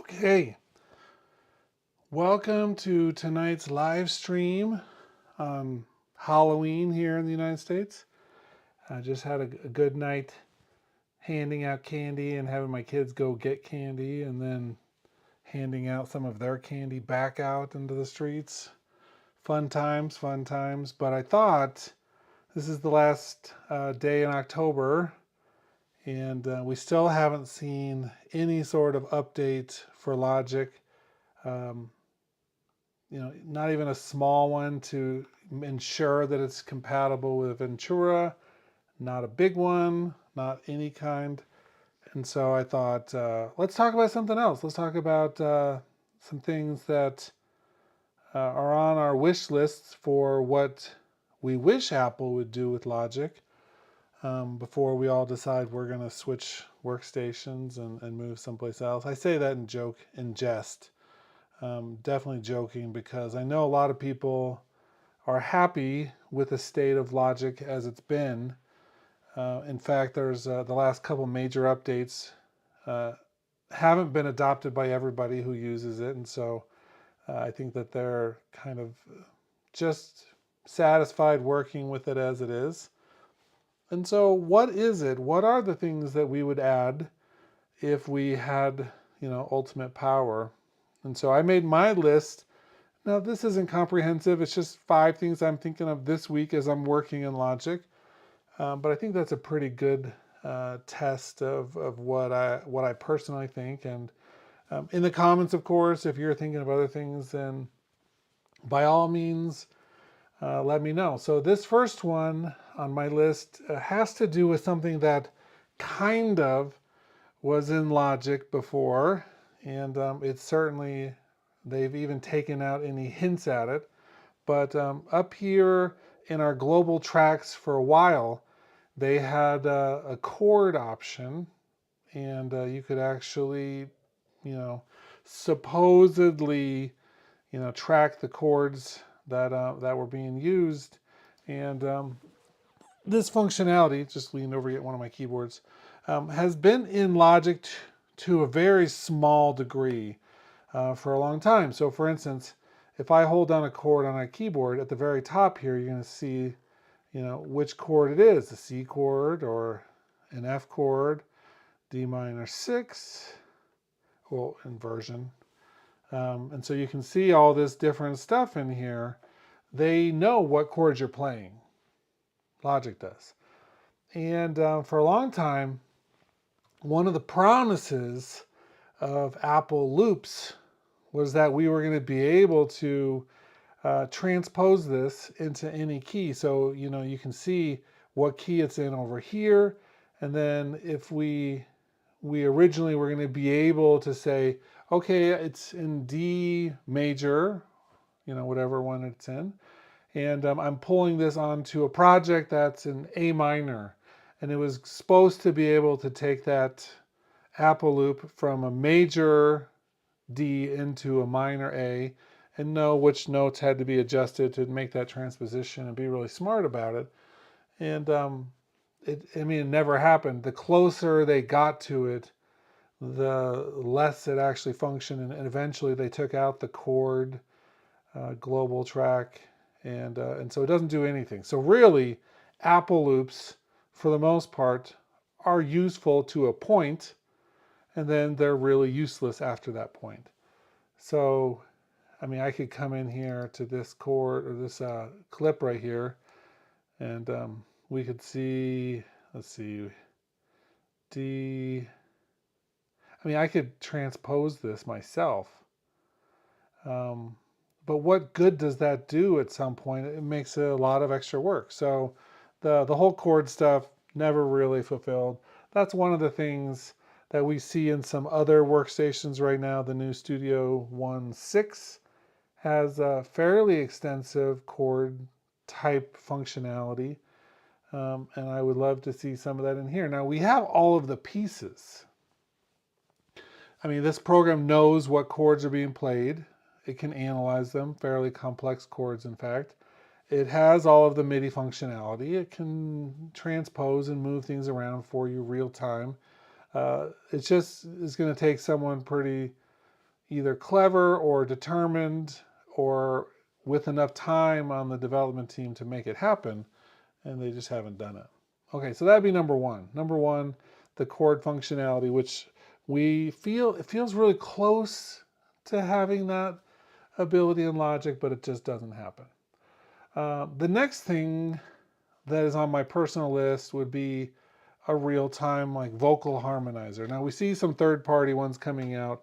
Okay, welcome to tonight's live stream on Halloween here in the United States. I just had a good night handing out candy and having my kids go get candy and then handing out some of their candy back out into the streets. Fun times, fun times. But I thought this is the last day in October, and we still haven't seen any sort of update for Logic. Um, not even a small one to ensure that it's compatible with Ventura, not a big one, not any kind. And so I thought, let's talk about something else. Let's talk about some things that are on our wish lists for what we wish Apple would do with Logic before we all decide we're going to switch workstations and move someplace else. I say that in jest. Definitely joking, because I know a lot of people are happy with the state of Logic as it's been. In fact, there's the last couple major updates uh, haven't been adopted by everybody who uses it, and so I think that they're kind of just satisfied working with it as it is. And so, what is it? What are the things that we would add if we had, ultimate power? And so I made my list. Now, this isn't comprehensive. It's just 5 things I'm thinking of this week as I'm working in Logic. But I think that's a pretty good test of what I personally think. And in the comments, of course, if you're thinking of other things, then by all means, let me know. So this first one on my list has to do with something that kind of was in Logic before. And it's certainly, they've even taken out any hints at it. But up here in our global tracks for a while, they had a chord option, and you could actually, supposedly, track the chords that were being used. And this functionality, just leaned over to get one of my keyboards, has been in Logic to a very small degree for a long time. So for instance, if I hold down a chord on a keyboard, at the very top here, you're going to see, which chord it is, the C chord or an F chord, D minor 6, well, inversion. And so you can see all this different stuff in here. They know what chords you're playing. Logic does. And for a long time, one of the promises of Apple loops was that we were going to be able to transpose this into any key. So, you can see what key it's in over here. And then if we originally were going to be able to say, okay, it's in D major, whatever one it's in. And I'm pulling this onto a project that's in A minor. And it was supposed to be able to take that Apple loop from a major D into a minor A and know which notes had to be adjusted to make that transposition and be really smart about it. And it never happened. The closer they got to it, the less it actually functioned. And eventually they took out the chord global track. And so it doesn't do anything. So really, Apple loops, for the most part, are useful to a point, and then they're really useless after that point. So, I could come in here to this chord or this clip right here, and we could see, let's see, D. I could transpose this myself. But what good does that do at some point? It makes a lot of extra work. So the whole chord stuff never really fulfilled. That's one of the things that we see in some other workstations right now. The new Studio One 6 has a fairly extensive chord type functionality. And I would love to see some of that in here. Now we have all of the pieces. This program knows what chords are being played. It can analyze them, fairly complex chords, in fact. It has all of the MIDI functionality. It can transpose and move things around for you real time. It just is going to take someone pretty either clever or determined or with enough time on the development team to make it happen, and they just haven't done it. Okay, so that'd be number one. Number one, the chord functionality, which we feel, it feels really close to having that ability in Logic, but it just doesn't happen. The next thing that is on my personal list would be a real-time like vocal harmonizer. Now we see some third-party ones coming out.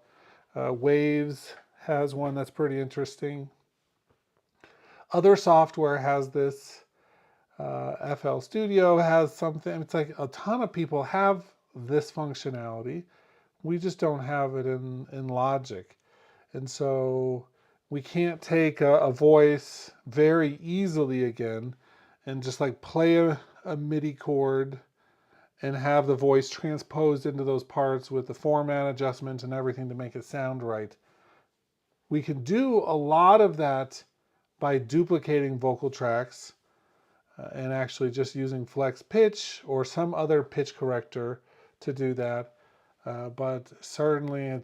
Waves has one that's pretty interesting. Other software has this. FL Studio has something. It's like a ton of people have this functionality. We just don't have it in Logic. And so we can't take a voice very easily again and just like play a MIDI chord and have the voice transposed into those parts with the format adjustment and everything to make it sound right. We can do a lot of that by duplicating vocal tracks and actually just using flex pitch or some other pitch corrector to do that. But certainly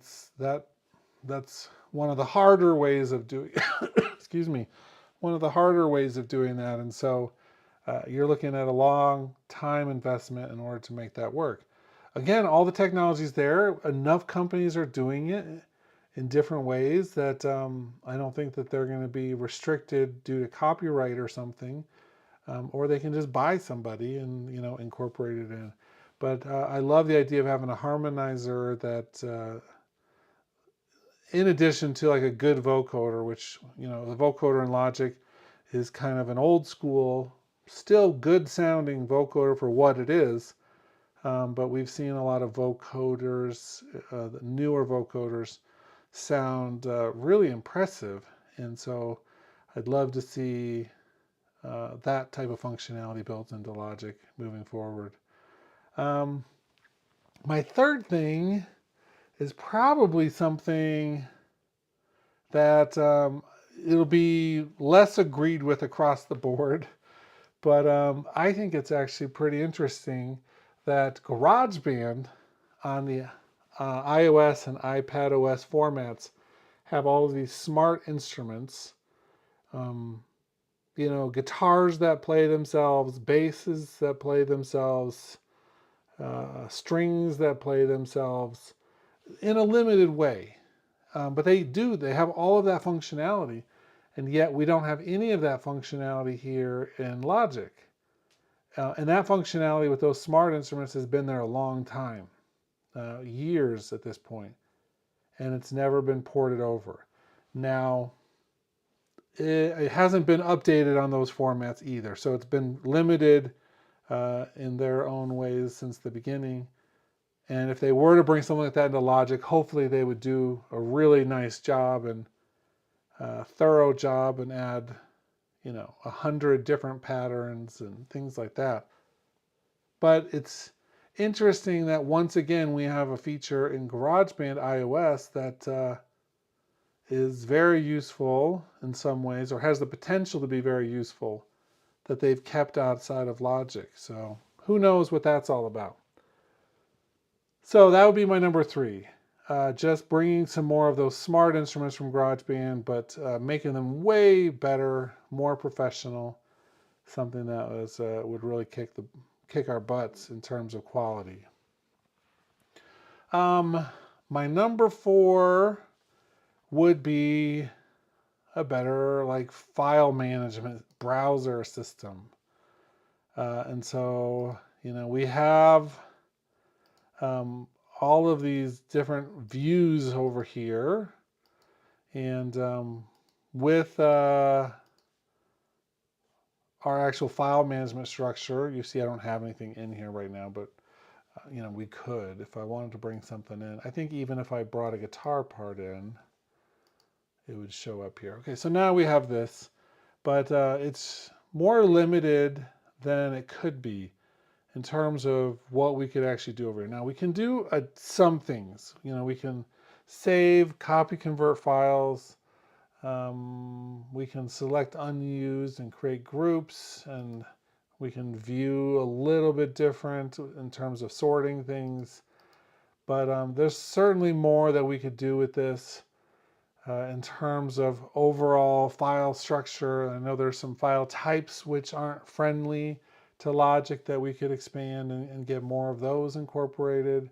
that's one of the harder ways of doing excuse me, one of the harder ways of doing that. And so you're looking at a long time investment in order to make that work. Again, all the technology's there. Enough companies are doing it in different ways that I don't think that they're going to be restricted due to copyright or something. Or they can just buy somebody and incorporate it in. But I love the idea of having a harmonizer that, in addition to like a good vocoder, which the vocoder in Logic is kind of an old school, still good sounding vocoder for what it is. But we've seen a lot of vocoders, the newer vocoders, sound really impressive, and so I'd love to see that type of functionality built into Logic moving forward. My third thing is probably something that it'll be less agreed with across the board, but I think it's actually pretty interesting that GarageBand on the iOS and iPadOS formats have all of these smart instruments. Guitars that play themselves, basses that play themselves, strings that play themselves in a limited way. But they have all of that functionality, and yet we don't have any of that functionality here in Logic. And that functionality with those smart instruments has been there a long time, years at this point, and it's never been ported over. Now, it hasn't been updated on those formats either, so it's been limited in their own ways since the beginning. And if they were to bring something like that into Logic, hopefully they would do a really nice job and thorough job and add 100 different patterns and things like that. But it's interesting that once again we have a feature in GarageBand iOS that is very useful in some ways, or has the potential to be very useful, that they've kept outside of Logic. So who knows what that's all about. So that would be my number 3. Just bringing some more of those smart instruments from GarageBand, but making them way better, more professional. Something that would really kick our butts in terms of quality. My number 4 would be a better like file management browser system. And so, we have all of these different views over here. And with our actual file management structure, you see I don't have anything in here right now, but we could if I wanted to bring something in. I think even if I brought a guitar part in, it would show up here. Okay, so now we have this, but it's more limited than it could be in terms of what we could actually do over here. Now we can do some things. We can save, copy, convert files. We can select unused and create groups, and we can view a little bit different in terms of sorting things. But there's certainly more that we could do with this. in terms of overall file structure. I know there's some file types which aren't friendly to logic that we could expand and get more of those incorporated.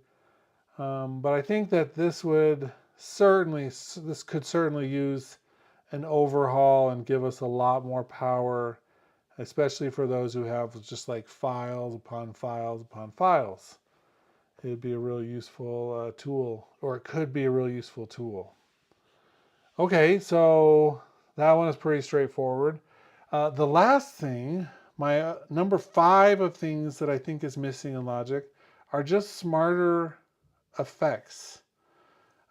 But I think that this could certainly use an overhaul and give us a lot more power, especially for those who have just like files upon files upon files. It'd be a really useful tool, or it could be a really useful tool. Okay, so that one is pretty straightforward. The last thing, my number 5 of things that I think is missing in Logic are just smarter effects.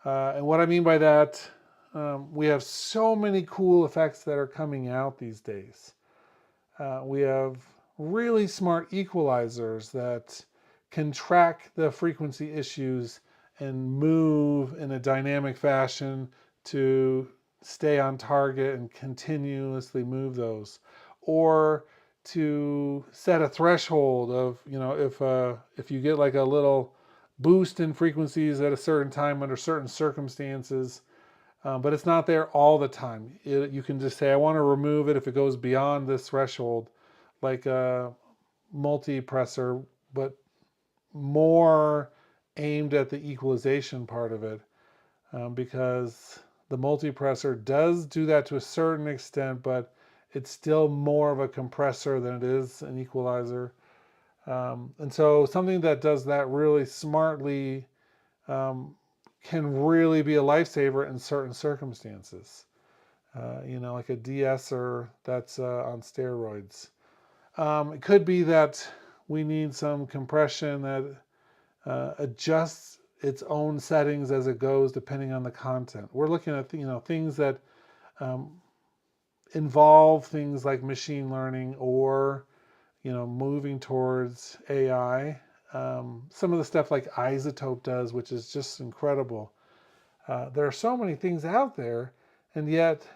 And what I mean by that, we have so many cool effects that are coming out these days. We have really smart equalizers that can track the frequency issues and move in a dynamic fashion to stay on target and continuously move those, or to set a threshold of, if you get like a little boost in frequencies at a certain time under certain circumstances, but it's not there all the time. You can just say, I want to remove it if it goes beyond this threshold, like a multipressor, but more aimed at the equalization part of it, because the multipressor does do that to a certain extent, but it's still more of a compressor than it is an equalizer. And so something that does that really smartly can really be a lifesaver in certain circumstances. Like a de-esser that's on steroids. It could be that we need some compression that adjusts its own settings as it goes, depending on the content. We're looking at things that involve things like machine learning or moving towards AI. Some of the stuff like Isotope does, which is just incredible. There are so many things out there, and yet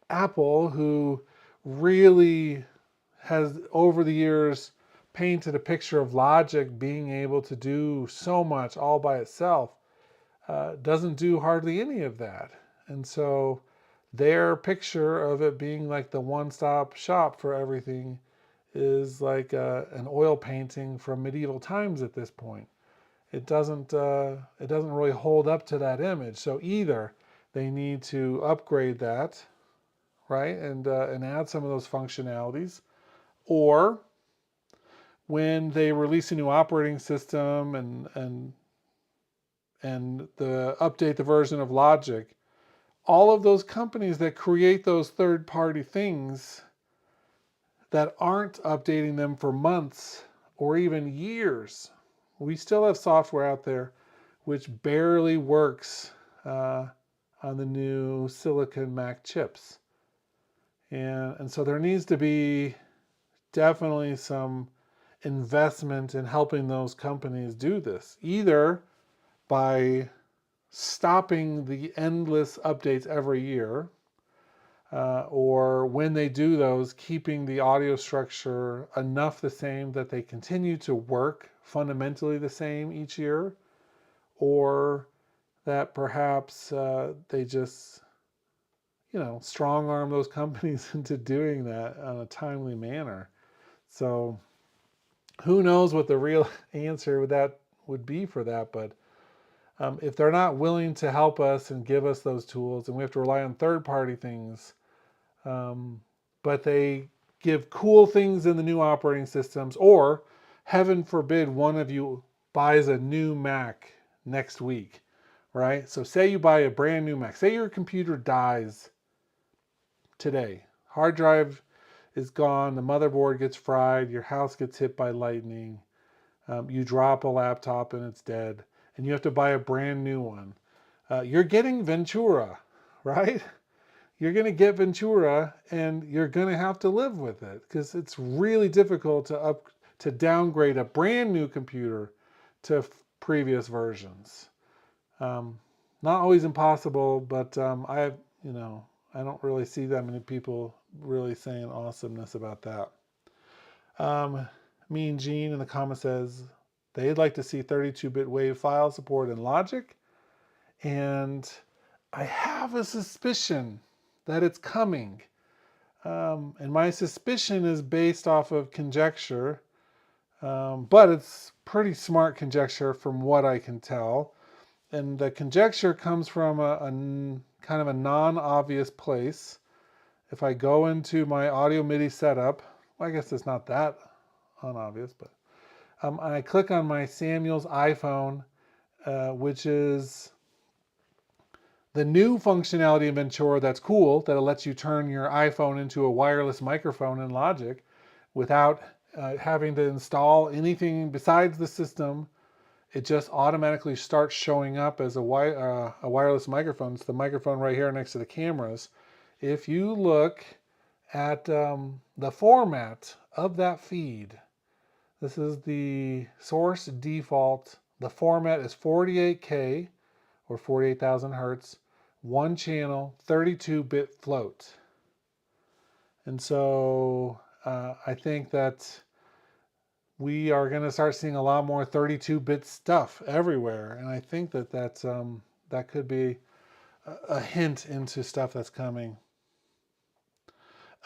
Apple, who really has over the years painted a picture of Logic being able to do so much all by itself, doesn't do hardly any of that. And so their picture of it being like the one-stop shop for everything is like an oil painting from medieval times at this point. It doesn't really hold up to that image. So either they need to upgrade that, right, and add some of those functionalities, or when they release a new operating system and update the version of Logic, all of those companies that create those third-party things that aren't updating them for months or even years. We still have software out there which barely works on the new Silicon Mac chips. And so there needs to be definitely some investment in helping those companies do this, either by stopping the endless updates every year, or when they do those, keeping the audio structure enough the same that they continue to work fundamentally the same each year, or that perhaps they just, strong arm those companies into doing that on a timely manner. So who knows what the real answer would be for that, but if they're not willing to help us and give us those tools, and we have to rely on third-party things, but they give cool things in the new operating systems, or heaven forbid one of you buys a new Mac next week, right? So say you buy a brand new Mac. Say your computer dies today. Hard drive is gone, the motherboard gets fried, your house gets hit by lightning, you drop a laptop and it's dead, and you have to buy a brand new one. You're getting Ventura, right? You're going to get Ventura, and you're going to have to live with it, because it's really difficult to downgrade a brand new computer to previous versions. Not always impossible, but I don't really see that many people really saying awesomeness about that. Mean Gene in the comments says they'd like to see 32-bit WAV file support in Logic And I have a suspicion that it's coming. And my suspicion is based off of conjecture, but it's pretty smart conjecture from what I can tell. And the conjecture comes from a kind of a non-obvious place. If I go into my audio MIDI setup, well, I guess it's not that unobvious, but I click on my Samuel's iPhone, which is the new functionality in Ventura that's cool, that lets you turn your iPhone into a wireless microphone in Logic without having to install anything besides the system. It just automatically starts showing up as a wireless microphone. It's the microphone right here next to the cameras. If you look at the format of that feed, this is the source default. The format is 48K or 48,000 hertz, one channel, 32-bit float. And so I think that we are going to start seeing a lot more 32-bit stuff everywhere. And I think that that could be a hint into stuff that's coming.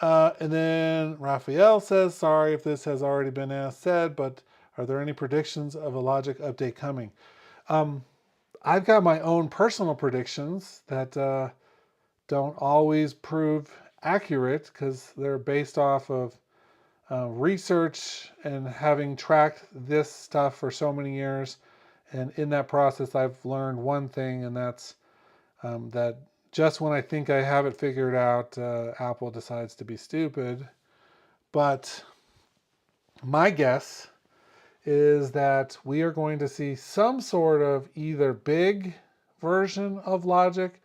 And then Raphael says, sorry if this has already been said, but are there any predictions of a Logic update coming? I've got my own personal predictions that don't always prove accurate because they're based off of research and having tracked this stuff for so many years. And in that process, I've learned one thing, and that's that just when I think I have it figured out, Apple decides to be stupid. But my guess is that we are going to see some sort of either big version of Logic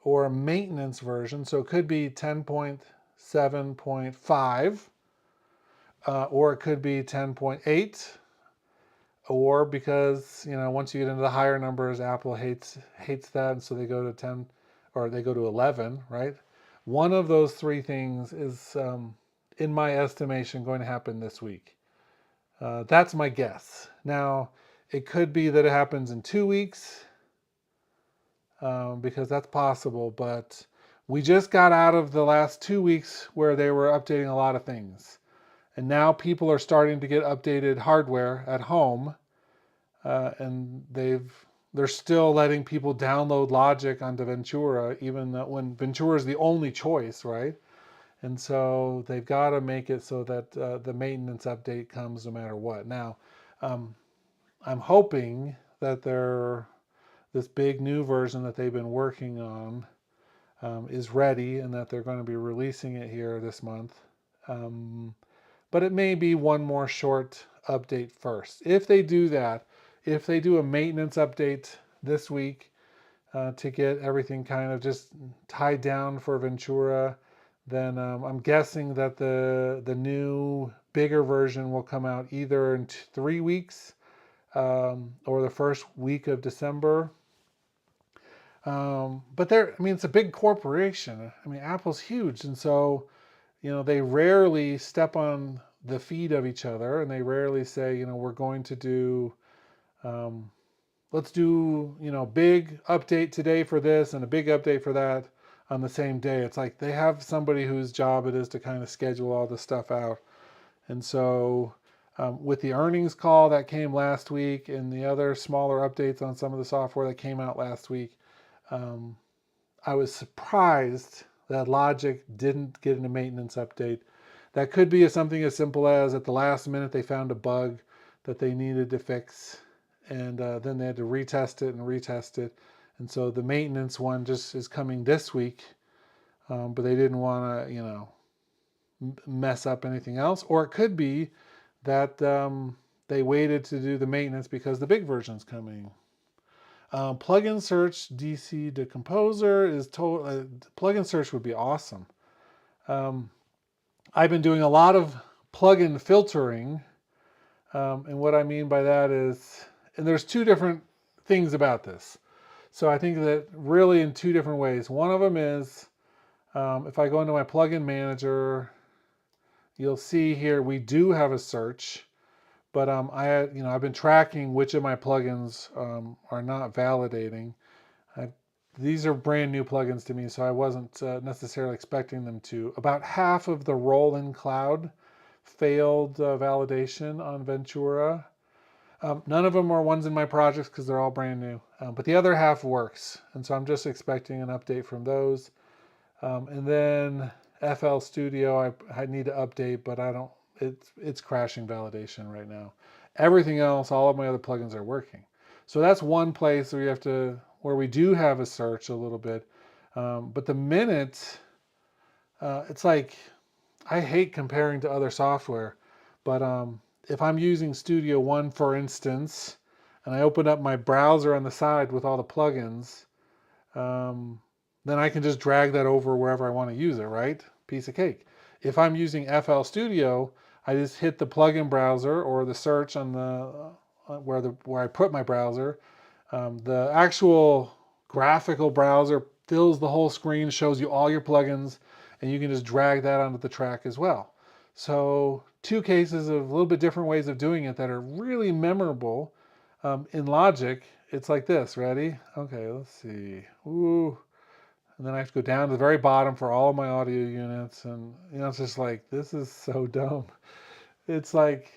or a maintenance version. So it could be 10.7.5, or it could be 10.8, or because, once you get into the higher numbers, Apple hates that, and so they go to 10 or they go to 11, right? One of those three things is, in my estimation, going to happen this week. That's my guess. Now, it could be that it happens in 2 weeks, because that's possible, but we just got out of the last 2 weeks where they were updating a lot of things. And now people are starting to get updated hardware at home, and they're still letting people download Logic onto Ventura, even when Ventura is the only choice, right? And so they've got to make it so that the maintenance update comes no matter what. Now, I'm hoping that this big new version that they've been working on is ready, and that they're going to be releasing it here this month. But it may be one more short update first. If they do that, if they do a maintenance update this week to get everything kind of just tied down for Ventura, then I'm guessing that the new bigger version will come out either in 3 weeks or the first week of December. But it's a big corporation. Apple's huge, and so they rarely step on the feet of each other, and they rarely say, we're going to do, let's do, big update today for this and a big update for that on the same day. It's like they have somebody whose job it is to kind of schedule all this stuff out. And so with the earnings call that came last week and the other smaller updates on some of the software that came out last week, I was surprised that Logic didn't get a maintenance update. That could be something as simple as at the last minute they found a bug that they needed to fix, and then they had to retest it. And so the maintenance one just is coming this week, but they didn't want to, mess up anything else. Or it could be that they waited to do the maintenance because the big version's coming. Plugin search DC decomposer is plugin search would be awesome. I've been doing a lot of plugin filtering, and what I mean by that is, and there's two different things about this. So I think that really in two different ways. One of them is if I go into my plugin manager, you'll see here we do have a search. But I've been tracking which of my plugins are not validating. These are brand new plugins to me, so I wasn't necessarily expecting them to. About half of the roll-in cloud failed validation on Ventura. None of them are ones in my projects because they're all brand new, but the other half works, and so I'm just expecting an update from those. And then FL Studio, I need to update, but I don't. It's crashing validation right now. Everything else, all of my other plugins are working. So that's one place where where we do have a search a little bit. But the minute, it's like, I hate comparing to other software, but if I'm using Studio One, for instance, and I open up my browser on the side with all the plugins, um, then I can just drag that over wherever I want to use it, right? Piece of cake. If I'm using FL Studio, I just hit the plugin browser or the search on the where I put my browser. The actual graphical browser fills the whole screen, shows you all your plugins, and you can just drag that onto the track as well. So two cases of a little bit different ways of doing it that are really memorable. In Logic, it's like this. Ready? Okay, let's see. Ooh. And then I have to go down to the very bottom for all of my audio units. And, it's just like, this is so dumb. It's like,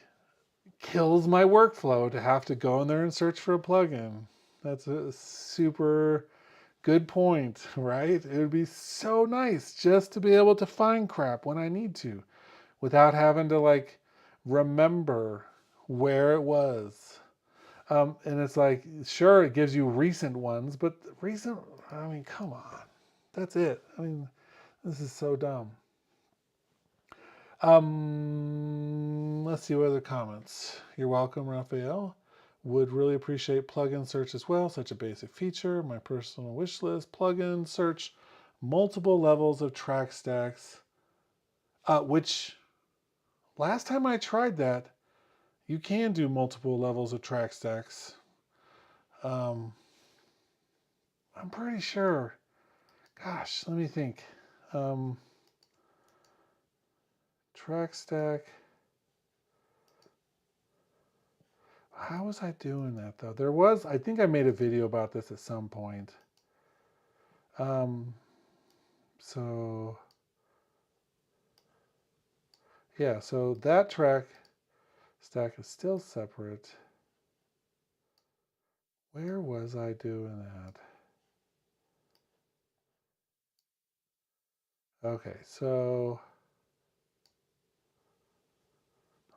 kills my workflow to have to go in there and search for a plugin. That's a super good point, right? It would be so nice just to be able to find crap when I need to without having to like remember where it was. And it's like, sure, it gives you recent ones, but I mean, come on. That's it. I mean, this is so dumb. Let's see what other comments. You're welcome, Raphael. Would really appreciate plugin search as well. Such a basic feature. My personal wish list. Plugin search multiple levels of track stacks. Which last time I tried that, you can do multiple levels of track stacks. I'm pretty sure. Gosh, let me think. Track stack. How was I doing that though? I think I made a video about this at some point. So yeah, so that track stack is still separate. Where was I doing that? Okay, so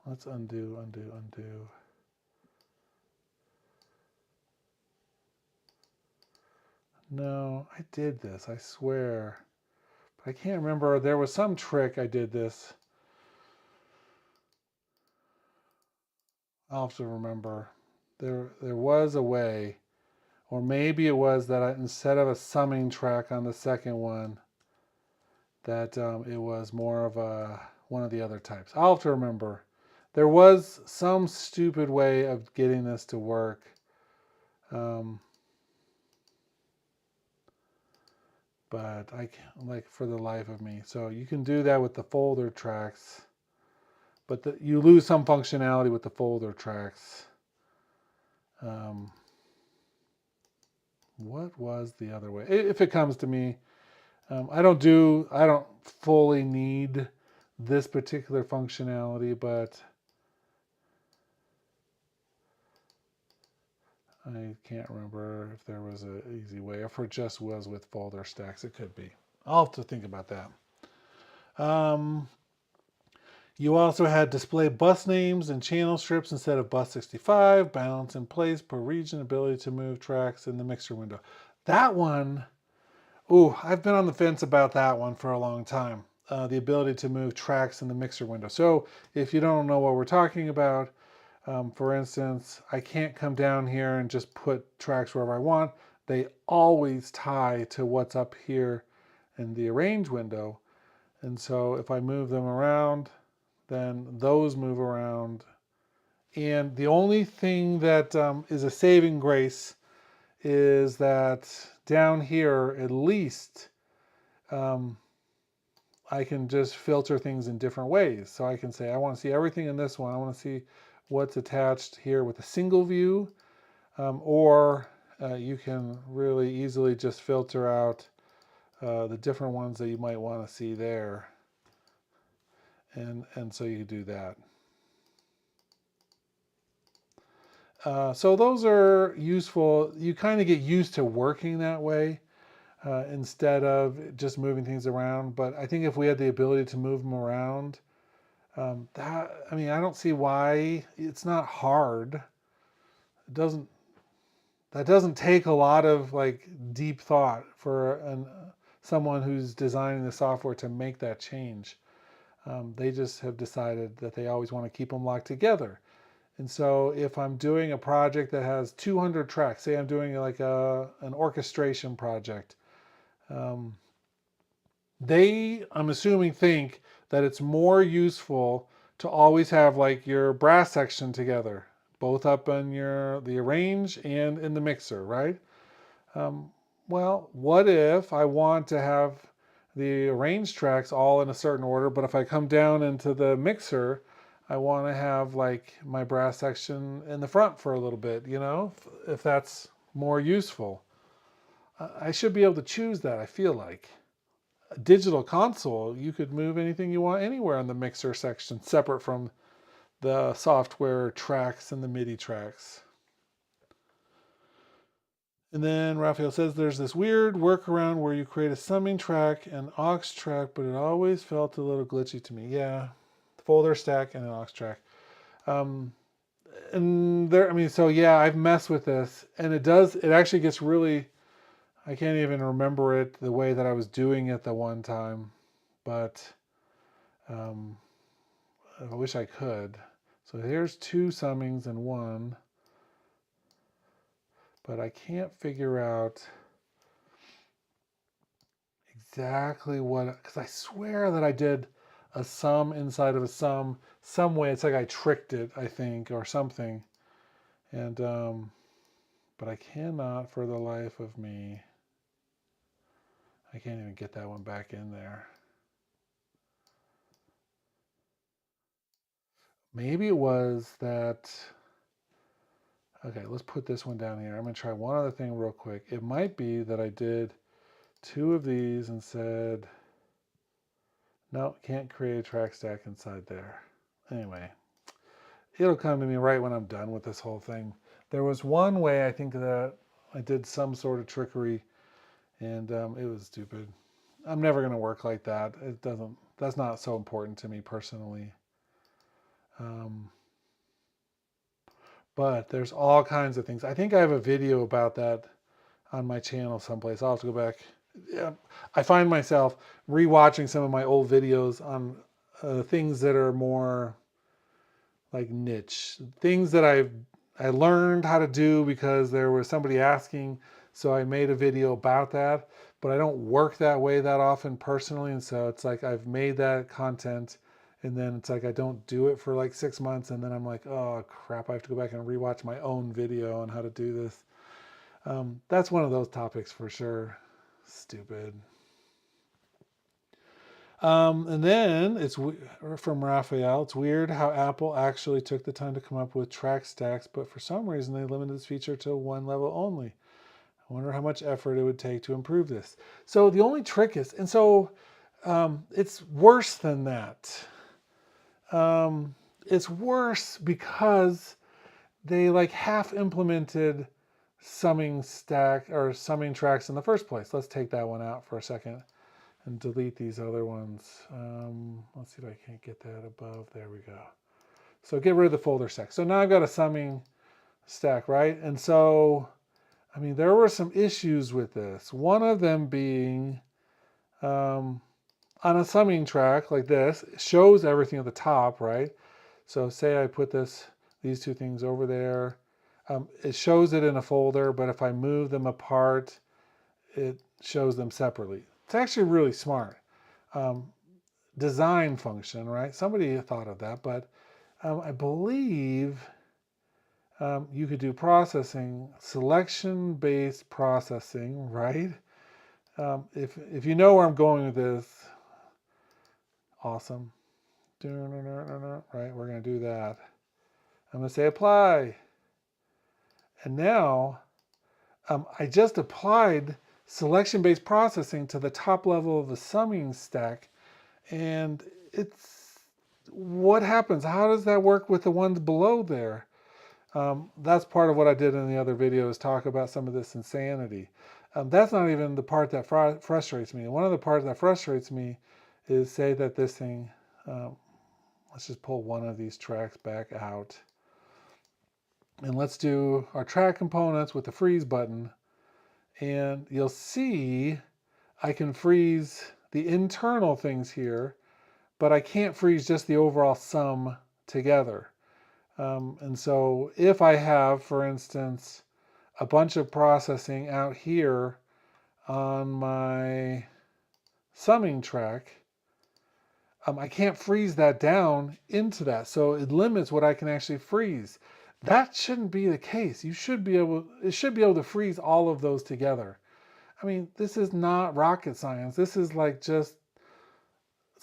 let's undo. No, I did this, I swear. But I can't remember. There was some trick I did this. I'll have to remember. There was a way. Or maybe it was that instead of a summing track on the second one, that it was more of one of the other types. I'll have to remember. There was some stupid way of getting this to work. But I can't, like, for the life of me. So you can do that with the folder tracks, but you lose some functionality with the folder tracks. What was the other way? If it comes to me, I don't fully need this particular functionality, but I can't remember if there was an easy way. If it just was with folder stacks, it could be. I'll have to think about that. You also had display bus names and channel strips instead of bus 65, balance in place per region, ability to move tracks in the mixer window. That one, I've been on the fence about that one for a long time. The ability to move tracks in the mixer window. So if you don't know what we're talking about, for instance, I can't come down here and just put tracks wherever I want. They always tie to what's up here in the arrange window. And so if I move them around, then those move around. And the only thing that is a saving grace is that down here, at least, I can just filter things in different ways. So I can say, I want to see everything in this one. I want to see what's attached here with a single view, or you can really easily just filter out the different ones that you might want to see there. And so you do that. So those are useful. You kind of get used to working that way instead of just moving things around. But I think if we had the ability to move them around, I mean, I don't see why. It's not hard. It doesn't. That doesn't take a lot of like deep thought for someone who's designing the software to make that change. They just have decided that they always want to keep them locked together. And so if I'm doing a project that has 200 tracks, say I'm doing like an orchestration project, um, I'm assuming, think that it's more useful to always have like your brass section together, both up in the arrange and in the mixer, right? Um, well, what if I want to have the arranged tracks all in a certain order, but if I come down into the mixer, I want to have like my brass section in the front for a little bit, if that's more useful. I should be able to choose that, I feel like. A digital console, you could move anything you want anywhere in the mixer section, separate from the software tracks and the MIDI tracks. And then Raphael says there's this weird workaround where you create a summing track and aux track, but it always felt a little glitchy to me. Yeah, folder stack and an aux track. And there, I mean, so yeah, I've messed with this, and it actually gets really, I can't even remember it the way that I was doing it the one time, but um, I wish I could. So here's two summings and one, but I can't figure out exactly what, because I swear that I did a sum inside of a sum some way. It's like I tricked it, I think, or something. And but I cannot for the life of me. I can't even get that one back in there. Maybe it was that. Okay, let's put this one down here. I'm going to try one other thing real quick. It might be that I did two of these and said, no, can't create a track stack inside there. Anyway, it'll come to me right when I'm done with this whole thing. There was one way I think that I did some sort of trickery, and it was stupid. I'm never going to work like that. It doesn't. That's not so important to me personally. Um, but there's all kinds of things. I think I have a video about that on my channel someplace. I'll have to go back. Yeah, I find myself rewatching some of my old videos on things that are more like niche things that I learned how to do because there was somebody asking, so I made a video about that. But I don't work that way that often personally, and so it's like I've made that content, and then it's like I don't do it for like 6 months, and then I'm like, oh crap, I have to go back and rewatch my own video on how to do this. That's one of those topics for sure. Stupid. And then it's from Raphael. It's weird how Apple actually took the time to come up with track stacks, but for some reason they limited this feature to one level only. I wonder how much effort it would take to improve this. So the only trick is, and so it's worse than that. It's worse because they like half implemented summing stack or summing tracks in the first place. Let's take that one out for a second and delete these other ones. Let's see if I can't get that above. There we go. So get rid of the folder stack. So now I've got a summing stack, right? And so, I mean, there were some issues with this. One of them being on a summing track like this, it shows everything at the top, right? So say I put these two things over there. It shows it in a folder, but if I move them apart, it shows them separately. It's actually really smart. Design function, right? Somebody thought of that, but I believe you could do processing, selection-based processing, right? If you know where I'm going with this, awesome. Right, we're going to do that. I'm going to say apply. And now I just applied selection-based processing to the top level of the summing stack, and it's what happens? How does that work with the ones below there? That's part of what I did in the other video, is talk about some of this insanity. That's not even the part that frustrates me. One of the parts that frustrates me is, say that this thing, let's just pull one of these tracks back out. And let's do our track components with the freeze button. And you'll see I can freeze the internal things here, but I can't freeze just the overall sum together. And so if I have, for instance, a bunch of processing out here on my summing track, I can't freeze that down into that. So it limits what I can actually freeze. That shouldn't be the case. It should be able to freeze all of those together. I mean, this is not rocket science. This is like it's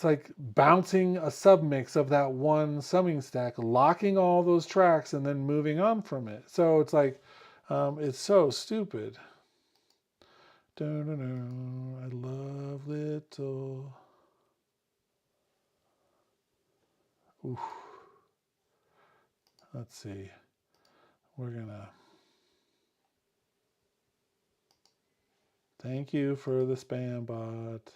like bouncing a submix of that one summing stack, locking all those tracks, and then moving on from it. So it's like, it's so stupid. I love little. Oof. Let's see. We're gonna. Thank you for the spam bot.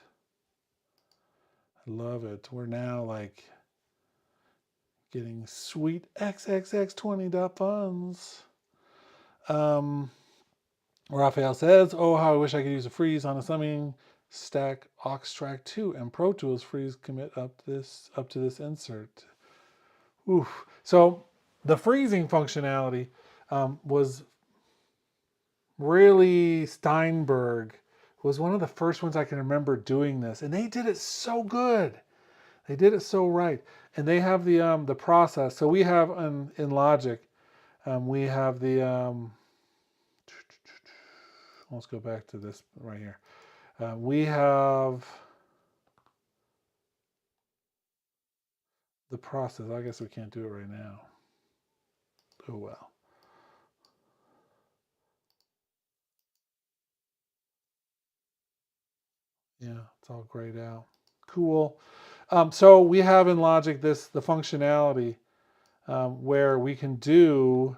I love it. We're now like getting sweet XXX20.funds. Raphael says, oh, how I wish I could use a freeze on a summing stack aux track 2 and Pro Tools freeze commit up to this insert. Oof. So the freezing functionality was really, Steinberg was one of the first ones I can remember doing this, and they did it so good. They did it so right, and they have the process. So we have in Logic, we have the let's go back to this right here. We have the process. I guess we can't do it right now. Oh well. Yeah, it's all grayed out. Cool. So we have in Logic the functionality where we can do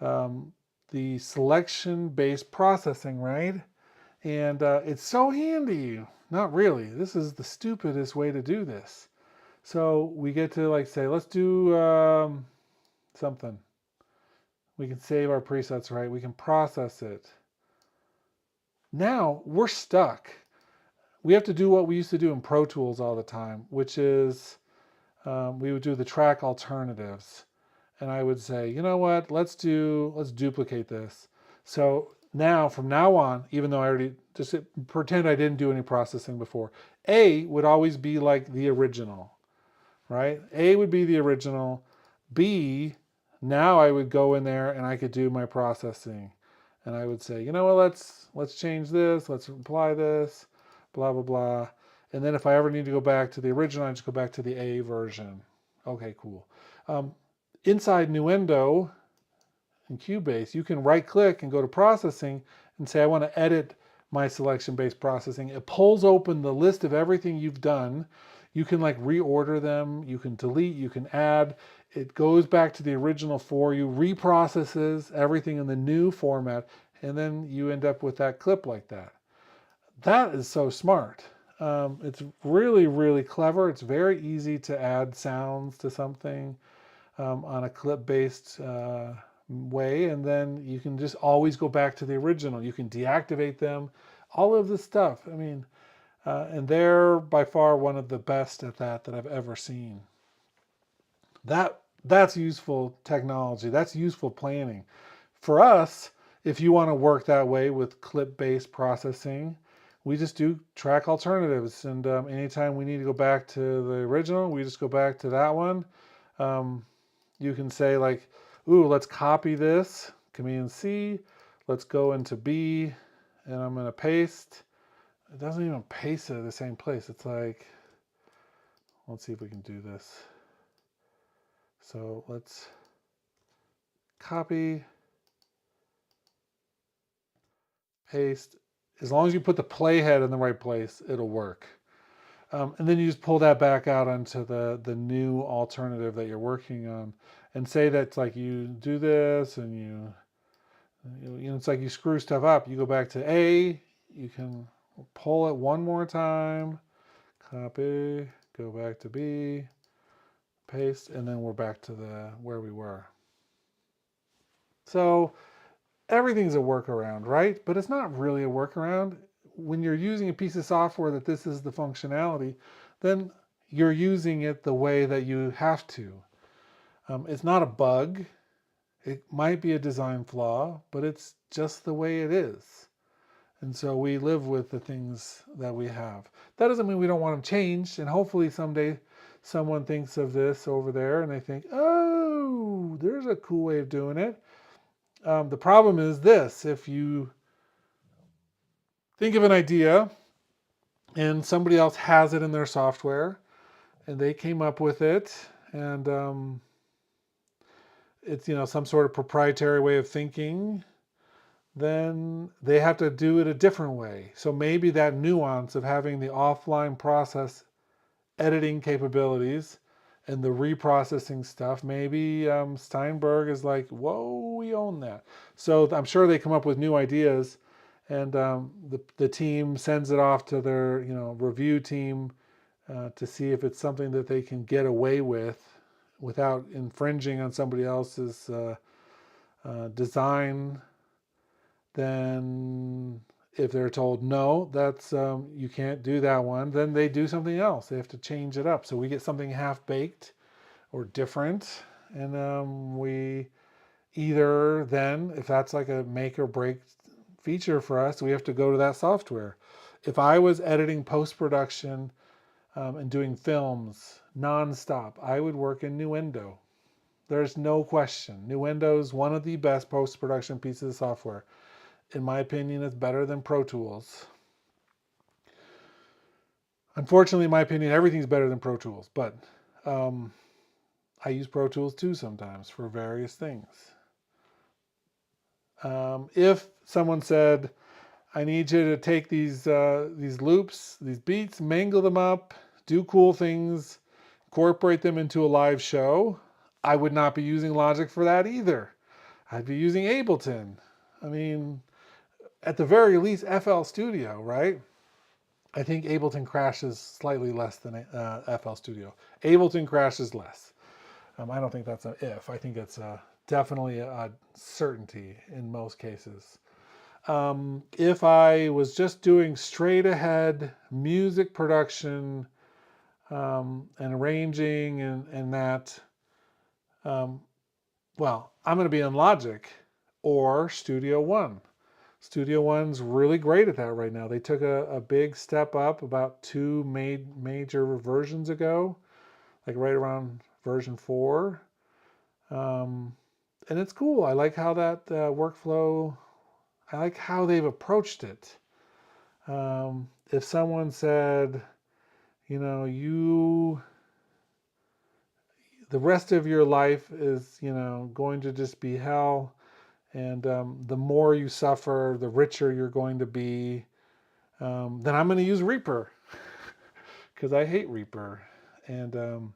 the selection-based processing, right? And it's so handy. Not really. This is the stupidest way to do this. So we get to like say, let's do something. We can save our presets, right? We can process it. Now we're stuck. We have to do what we used to do in Pro Tools all the time, which is we would do the track alternatives. And I would say, you know what, let's duplicate this. So now, from now on, even though I already, just pretend I didn't do any processing before, A would always be like the original, right? A would be the original. B, now I would go in there and I could do my processing. And I would say, you know what, let's change this, let's apply this, blah, blah, blah. And then if I ever need to go back to the original, I just go back to the A version. Okay, cool. Inside Nuendo in Cubase, you can right click and go to processing and say, I want to edit my selection-based processing. It pulls open the list of everything you've done. You can like reorder them, you can delete, you can add. It goes back to the original for you, reprocesses everything in the new format, and then you end up with that clip like that. That is so smart. It's really, really clever. It's very easy to add sounds to something on a clip-based way, and then you can just always go back to the original. You can deactivate them, all of this stuff. I mean, and they're by far one of the best at that I've ever seen. That's useful technology. That's useful planning. For us, if you want to work that way with clip-based processing, we just do track alternatives. And anytime we need to go back to the original, we just go back to that one. You can say like, ooh, let's copy this, Command C, let's go into B, and I'm going to paste. It doesn't even paste it at the same place. It's like, let's see if we can do this. So let's copy, paste. As long as you put the playhead in the right place, it'll work. And then you just pull that back out onto the new alternative that you're working on, and say that's like you do this, and it's like you screw stuff up. You go back to A, you can pull it one more time, copy, go back to B, paste, and then we're back to the where we were. So everything's a workaround, right? But it's not really a workaround. When you're using a piece of software that this is the functionality, then you're using it the way that you have to. It's not a bug. It might be a design flaw, but it's just the way it is. And so we live with the things that we have. That doesn't mean we don't want them changed. And hopefully someday someone thinks of this over there and they think, oh, there's a cool way of doing it. The problem is this: if you think of an idea and somebody else has it in their software and they came up with it, and it's some sort of proprietary way of thinking, then they have to do it a different way. So maybe that nuance of having the offline process editing capabilities and the reprocessing stuff, maybe Steinberg is like, whoa, we own that. So I'm sure they come up with new ideas, and the team sends it off to their review team to see if it's something that they can get away with without infringing on somebody else's design. Then if they're told no, that's you can't do that one, then they do something else. They have to change it up. So we get something half-baked or different, and we either then, if that's like a make or break feature for us, we have to go to that software. If I was editing post-production and doing films nonstop, I would work in Nuendo. There's no question. Nuendo is one of the best post-production pieces of software. In my opinion, it's better than Pro Tools. Unfortunately, in my opinion, everything's better than Pro Tools, but I use Pro Tools too sometimes for various things. If someone said, I need you to take these loops, these beats, mangle them up, do cool things, incorporate them into a live show, I would not be using Logic for that either. I'd be using Ableton. I mean, at the very least, FL Studio, right? I think Ableton crashes slightly less than FL Studio. Ableton crashes less. I don't think that's an if. I think it's definitely a certainty in most cases. If I was just doing straight ahead music production and arranging and that, well, I'm going to be in Logic or Studio One. Studio One's really great at that right now. They took a big step up about two major versions ago, like right around version 4. And it's cool. I like how that workflow, I like how they've approached it. If someone said, the rest of your life is, going to just be hell, and the more you suffer, the richer you're going to be, then I'm going to use Reaper because I hate Reaper. And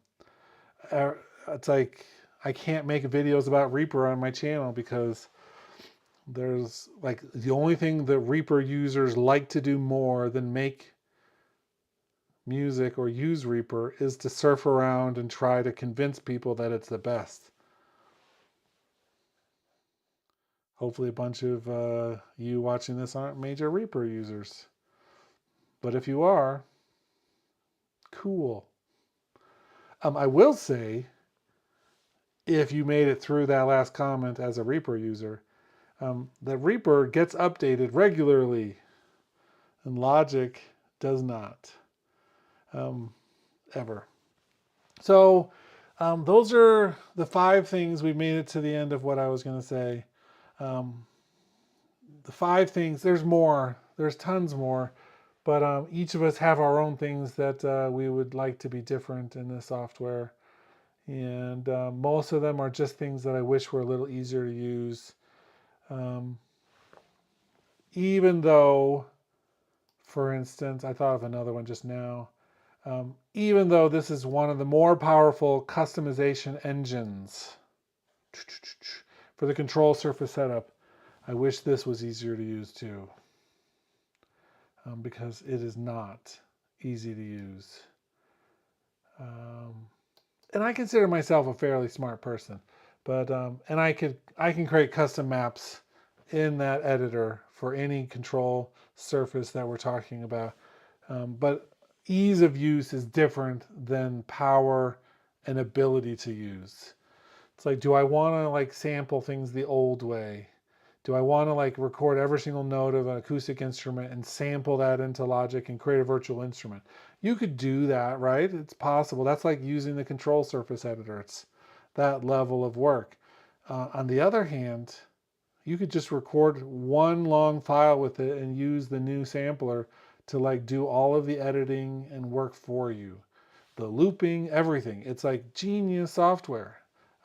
it's like I can't make videos about Reaper on my channel because there's like the only thing that Reaper users like to do more than make music or use Reaper is to surf around and try to convince people that it's the best. Hopefully a bunch of you watching this aren't major Reaper users. But if you are, cool. I will say, if you made it through that last comment as a Reaper user, that Reaper gets updated regularly and Logic does not, ever. So those are the 5 things. We made it to the end of what I was going to say. The 5 things, there's more, there's tons more, but each of us have our own things that we would like to be different in the software. And most of them are just things that I wish were a little easier to use. even though, for instance, I thought of another one just now. Even though this is one of the more powerful customization engines for the control surface setup, I wish this was easier to use too, because it is not easy to use. And I consider myself a fairly smart person, but and I can create custom maps in that editor for any control surface that we're talking about. But ease of use is different than power and ability to use. It's like, do I want to like sample things the old way? Do I want to like record every single note of an acoustic instrument and sample that into Logic and create a virtual instrument? You could do that, right? It's possible. That's like using the control surface editor. It's that level of work. On the other hand, you could just record one long file with it and use the new sampler to like do all of the editing and work for you. The looping, everything. It's like genius software.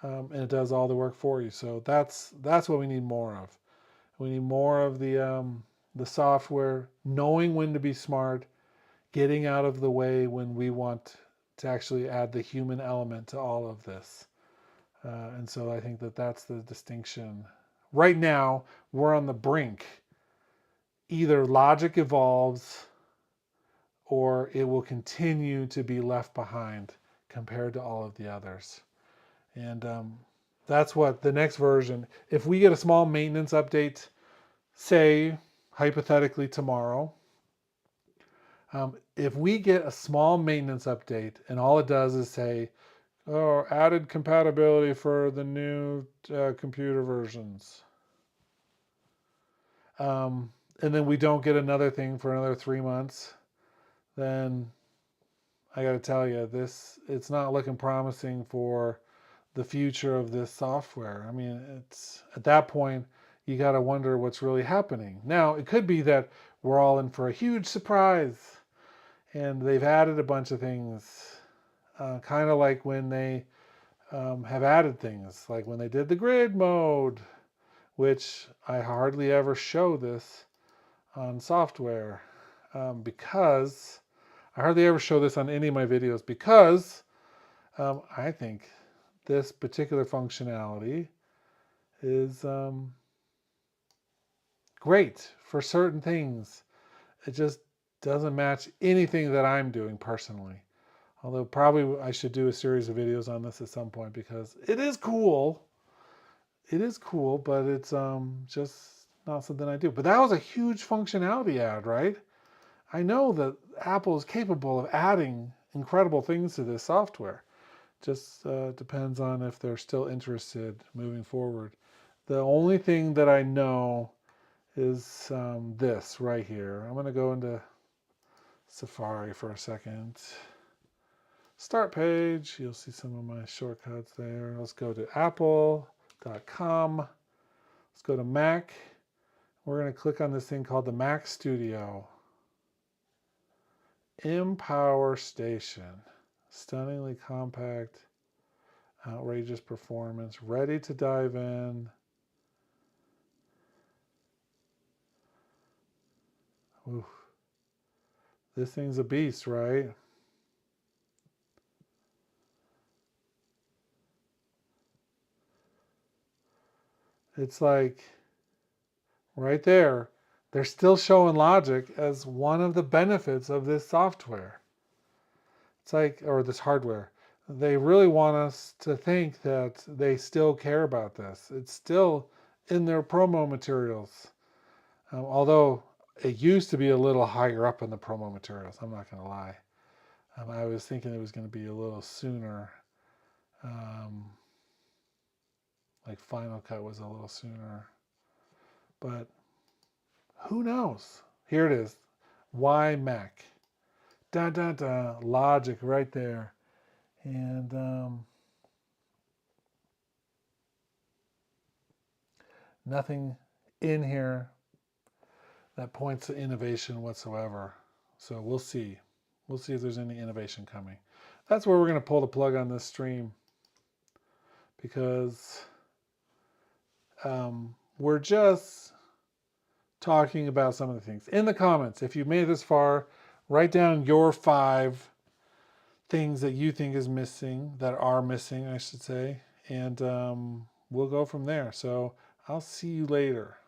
And it does all the work for you. So that's what we need more of. We need more of the software, knowing when to be smart, getting out of the way when we want to actually add the human element to all of this. And so I think that that's the distinction. Right now, we're on the brink. Either Logic evolves or it will continue to be left behind compared to all of the others. And that's what the next version, if we get a small maintenance update, say hypothetically tomorrow, if we get a small maintenance update and all it does is say, oh, added compatibility for the new computer versions, and then we don't get another thing for another 3 months, then I got to tell you, it's not looking promising for the future of this software. I mean, it's at that point, you got to wonder what's really happening. Now, it could be that we're all in for a huge surprise and they've added a bunch of things, kind of like when they have added things, like when they did the grid mode, which I hardly ever show this on software, because I hardly ever show this on any of my videos because I think this particular functionality is great for certain things. It just doesn't match anything that I'm doing personally. Although probably I should do a series of videos on this at some point because it is cool. It is cool, but it's just not something I do. But that was a huge functionality add, right? I know that Apple is capable of adding incredible things to this software. Just depends on if they're still interested moving forward. The only thing that I know is this right here. I'm going to go into Safari for a second. Start page. You'll see some of my shortcuts there. Let's go to apple.com. Let's go to Mac. We're going to click on this thing called the Mac Studio. Empower Station. Stunningly compact, outrageous performance, ready to dive in. Oof. This thing's a beast, right? It's like right there. They're still showing Logic as one of the benefits of this software. It's like, or this hardware. They really want us to think that they still care about this. It's still in their promo materials. Although it used to be a little higher up in the promo materials, I'm not going to lie. I was thinking it was going to be a little sooner. Like Final Cut was a little sooner. But who knows? Here it is. Why Mac? Da da da. Logic right there. And nothing in here that points to innovation whatsoever. So we'll see. We'll see if there's any innovation coming. That's where we're going to pull the plug on this stream because we're just talking about some of the things. In the comments, if you've made it this far, write down your 5 things that you think is missing, that are missing, I should say, and we'll go from there. So I'll see you later.